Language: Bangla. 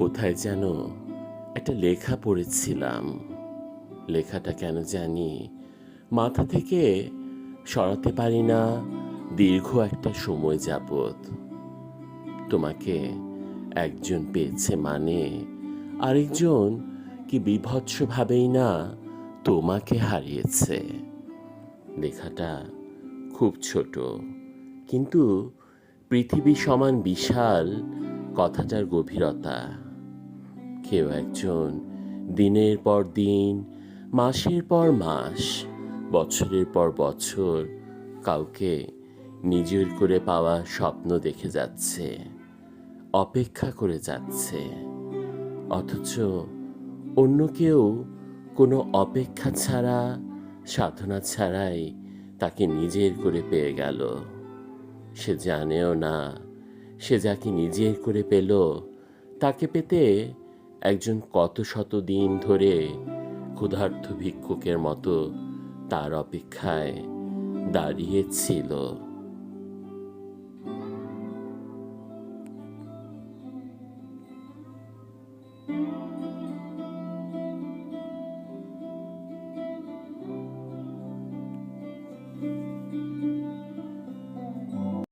কোথায় যেন একটা লেখা পড়েছিলাম। লেখাটা কেন জানি মাথা থেকে সরাতে পারি না দীর্ঘ একটা সময় যাবৎ। তোমাকে একজন পেয়েছে মানে আরেকজন কি বীভৎসভাবেই না তোমাকে হারিয়েছে। লেখাটা খুব ছোট, কিন্তু পৃথিবী সমান বিশাল কথাটার গভীরতা। কেউ একজন দিনের পর দিন, মাসের পর মাস, বছরের পর বছর কাউকে নিজের করে পাওয়া স্বপ্ন দেখে যাচ্ছে, অপেক্ষা করে যাচ্ছে। অথচ অন্য কেউ কোনো অপেক্ষা ছাড়া, সাধনা ছাড়াই তাকে নিজের করে পেয়ে গেল। সে জানেও না সে যাকে নিজের করে পেল তাকে পেতে একজন কত শত দিন ধরে ক্ষুধার্ত ভিক্ষুকের মতো তার অপেক্ষায় দাঁড়িয়েছিল।